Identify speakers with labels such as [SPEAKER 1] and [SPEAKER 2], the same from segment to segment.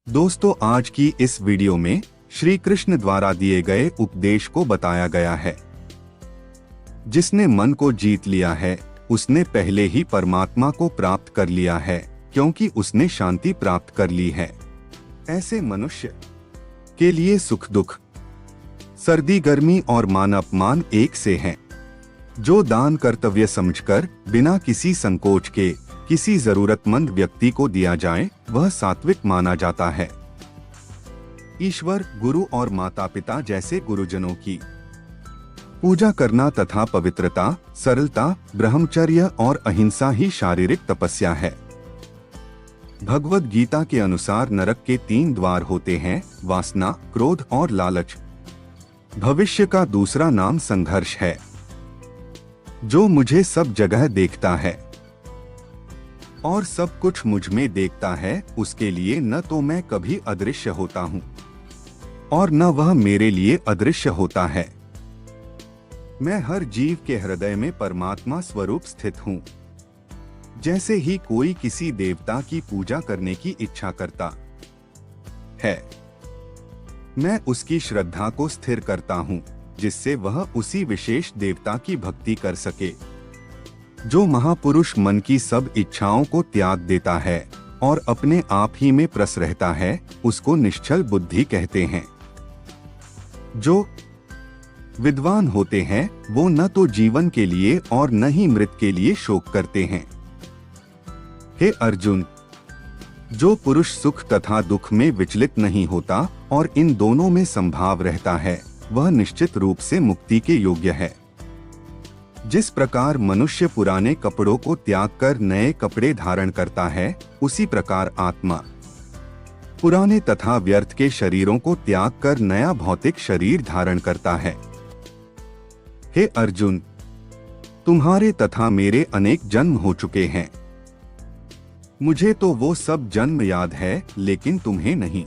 [SPEAKER 1] दोस्तों, आज की इस वीडियो में श्री कृष्ण द्वारा दिए गए उपदेश को बताया गया है। जिसने मन को जीत लिया है उसने पहले ही परमात्मा को प्राप्त कर लिया है, क्योंकि उसने शांति प्राप्त कर ली है। ऐसे मनुष्य के लिए सुख दुख, सर्दी गर्मी और मान अपमान एक से हैं। जो दान कर्तव्य समझकर बिना किसी संकोच के किसी जरूरतमंद व्यक्ति को दिया जाए वह सात्विक माना जाता है। ईश्वर, गुरु और माता पिता जैसे गुरुजनों की पूजा करना तथा पवित्रता, सरलता, ब्रह्मचर्य और अहिंसा ही शारीरिक तपस्या है। भगवद गीता के अनुसार नरक के 3 द्वार होते हैं: वासना, क्रोध और लालच। भविष्य का दूसरा नाम संघर्ष है। जो मुझे सब जगह देखता है और सब कुछ मुझ में देखता है, उसके लिए न तो मैं कभी अदृश्य होता हूँ और न वह मेरे लिए अदृश्य होता है। मैं हर जीव के हृदय में परमात्मा स्वरूप स्थित हूँ। जैसे ही कोई किसी देवता की पूजा करने की इच्छा करता है, मैं उसकी श्रद्धा को स्थिर करता हूँ, जिससे वह उसी विशेष देवता की भक्ति कर सके। जो महापुरुष मन की सब इच्छाओं को त्याग देता है और अपने आप ही में प्रस रहता है, उसको निश्चल बुद्धि कहते हैं। जो विद्वान होते हैं वो न तो जीवन के लिए और न ही मृत के लिए शोक करते हैं। हे अर्जुन, जो पुरुष सुख तथा दुख में विचलित नहीं होता और इन दोनों में संभाव रहता है, वह निश्चित रूप से मुक्ति के योग्य है। जिस प्रकार मनुष्य पुराने कपड़ों को त्याग कर नए कपड़े धारण करता है, उसी प्रकार आत्मा पुराने तथा व्यर्थ के शरीरों को त्याग कर नया भौतिक शरीर धारण करता है। हे अर्जुन, तुम्हारे तथा मेरे अनेक जन्म हो चुके हैं। मुझे तो वो सब जन्म याद है, लेकिन तुम्हें नहीं।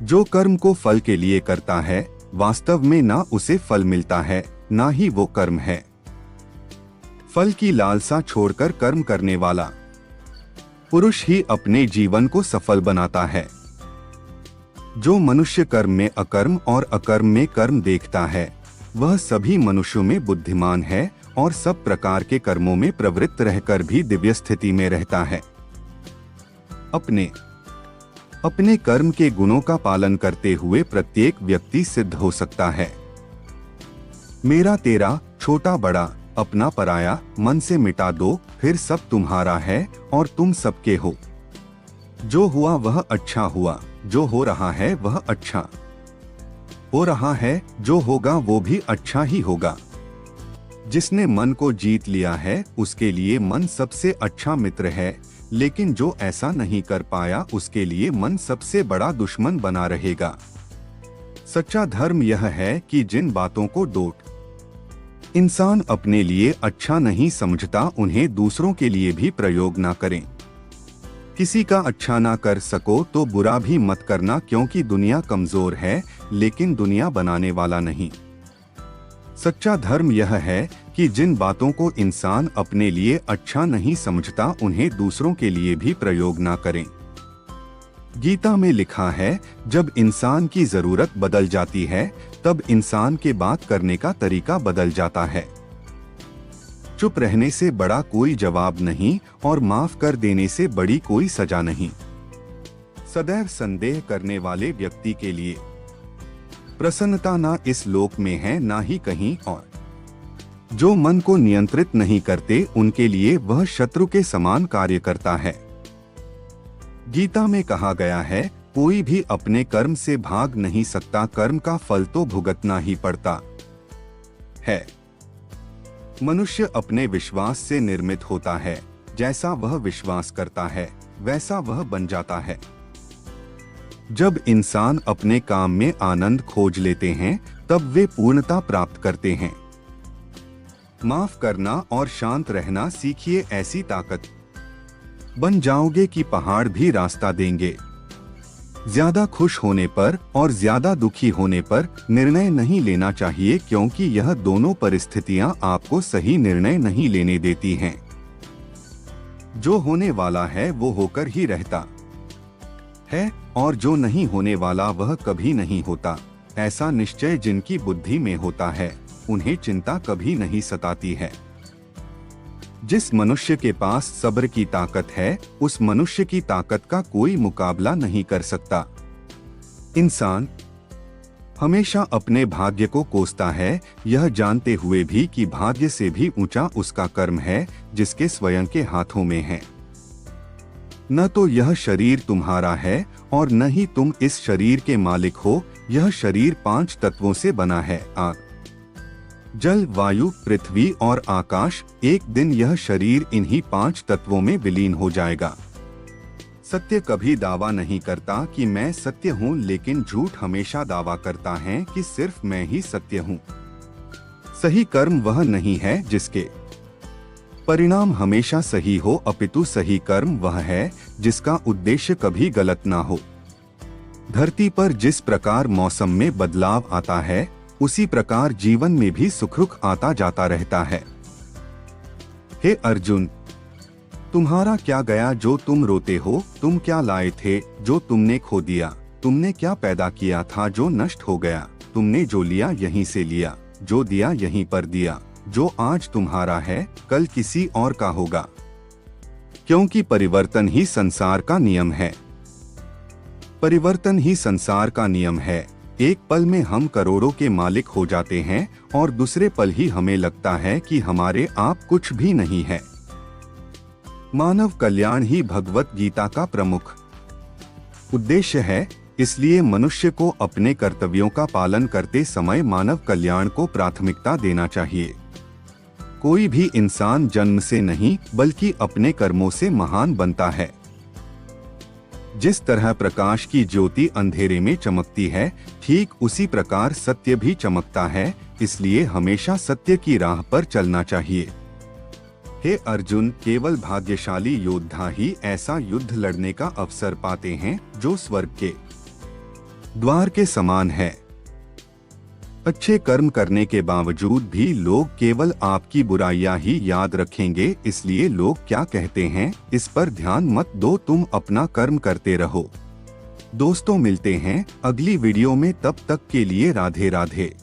[SPEAKER 1] जो कर्म को फल के लिए करता है, वास्तव में ना उसे फल मिलता है, ना ही वो कर्म है। फल की लालसा छोड़कर कर्म करने वाला पुरुष ही अपने जीवन को सफल बनाता है। जो मनुष्य कर्म में अकर्म और अकर्म में कर्म देखता है, वह सभी मनुष्यों में बुद्धिमान है और सब प्रकार के कर्मों में प्रवृत्त रहकर भी दिव्य स्थिति में रहता है। अपने कर्म के गुणों का पालन करते हुए प्रत्येक व्यक्ति सिद्ध हो सकता है। मेरा तेरा, छोटा बड़ा, अपना पराया, मन से मिटा दो, फिर सब तुम्हारा है और तुम सबके हो। जो हुआ वह अच्छा हुआ, जो हो रहा है वह अच्छा हो रहा है, जो होगा वो भी अच्छा ही होगा। जिसने मन को जीत लिया है उसके लिए मन सबसे अच्छा मित्र है, लेकिन जो ऐसा नहीं कर पाया उसके लिए मन सबसे बड़ा दुश्मन बना रहेगा। सच्चा धर्म यह है कि जिन बातों को डोट इंसान अपने लिए अच्छा नहीं समझता, उन्हें दूसरों के लिए भी प्रयोग ना करें। किसी का अच्छा ना कर सको तो बुरा भी मत करना, क्योंकि दुनिया कमजोर है लेकिन दुनिया बनाने वाला नहीं। सच्चा धर्म यह है कि जिन बातों को इंसान अपने लिए अच्छा नहीं समझता, उन्हें दूसरों के लिए भी प्रयोग ना करें। गीता में लिखा है, जब इंसान की जरूरत बदल जाती है तब इंसान के बात करने का तरीका बदल जाता है। चुप रहने से बड़ा कोई जवाब नहीं और माफ कर देने से बड़ी कोई सजा नहीं। सदैव संदेह करने वाले व्यक्ति के लिए प्रसन्नता ना इस लोक में है ना ही कहीं और। जो मन को नियंत्रित नहीं करते, उनके लिए वह शत्रु के समान कार्य करता है। गीता में कहा गया है, कोई भी अपने कर्म से भाग नहीं सकता, कर्म का फल तो भुगतना ही पड़ता है। मनुष्य अपने विश्वास से निर्मित होता है। जैसा वह विश्वास करता है वैसा वह बन जाता है। जब इंसान अपने काम में आनंद खोज लेते हैं तब वे पूर्णता प्राप्त करते हैं। माफ करना और शांत रहना सीखिए, ऐसी ताकत बन जाओगे कि पहाड़ भी रास्ता देंगे। ज्यादा खुश होने पर और ज्यादा दुखी होने पर निर्णय नहीं लेना चाहिए, क्योंकि यह दोनों परिस्थितियां आपको सही निर्णय नहीं लेने देती हैं। जो होने वाला है वो होकर ही रहता है, और जो नहीं होने वाला वह कभी नहीं होता। ऐसा निश्चय जिनकी बुद्धि में होता है, उन्हें चिंता कभी नहीं सताती है। जिस मनुष्य के पास सब्र की ताकत है, उस मनुष्य की ताकत का कोई मुकाबला नहीं कर सकता। इंसान हमेशा अपने भाग्य को कोसता है, यह जानते हुए भी कि भाग्य से भी ऊंचा उसका कर्म है, जिसके स्वयं के हाथों में है। न तो यह शरीर तुम्हारा है और न ही तुम इस शरीर के मालिक हो। यह शरीर 5 तत्वों से बना है, आग, जल, वायु, पृथ्वी और आकाश। एक दिन यह शरीर इन्हीं 5 तत्वों में विलीन हो जाएगा। सत्य कभी दावा नहीं करता कि मैं सत्य हूँ, लेकिन झूठ हमेशा दावा करता है कि सिर्फ मैं ही सत्य हूँ। सही कर्म वह नहीं है जिसके परिणाम हमेशा सही हो, अपितु सही कर्म वह है जिसका उद्देश्य कभी गलत ना हो। धरती पर जिस प्रकार मौसम में बदलाव आता है, उसी प्रकार जीवन में भी सुख आता जाता रहता है। हे अर्जुन, तुम्हारा क्या गया जो तुम रोते हो? तुम क्या लाए थे जो तुमने खो दिया? तुमने क्या पैदा किया था जो नष्ट हो गया? तुमने जो लिया यहीं से लिया, जो दिया यहीं पर दिया। जो आज तुम्हारा है, कल किसी और का होगा, क्योंकि परिवर्तन ही संसार का नियम है। परिवर्तन ही संसार का नियम है। एक पल में हम करोड़ों के मालिक हो जाते हैं और दूसरे पल ही हमें लगता है कि हमारे आप कुछ भी नहीं है। मानव कल्याण ही भगवत गीता का प्रमुख उद्देश्य है। इसलिए मनुष्य को अपने कर्तव्यों का पालन करते समय मानव कल्याण को प्राथमिकता देना चाहिए। कोई भी इंसान जन्म से नहीं, बल्कि अपने कर्मों से महान बनता है। जिस तरह प्रकाश की ज्योति अंधेरे में चमकती है, ठीक उसी प्रकार सत्य भी चमकता है। इसलिए हमेशा सत्य की राह पर चलना चाहिए। हे अर्जुन, केवल भाग्यशाली योद्धा ही ऐसा युद्ध लड़ने का अवसर पाते हैं जो स्वर्ग के द्वार के समान है। अच्छे कर्म करने के बावजूद भी लोग केवल आपकी बुराइयां ही याद रखेंगे। इसलिए लोग क्या कहते हैं, इस पर ध्यान मत दो, तुम अपना कर्म करते रहो। दोस्तों, मिलते हैं अगली वीडियो में, तब तक के लिए राधे राधे।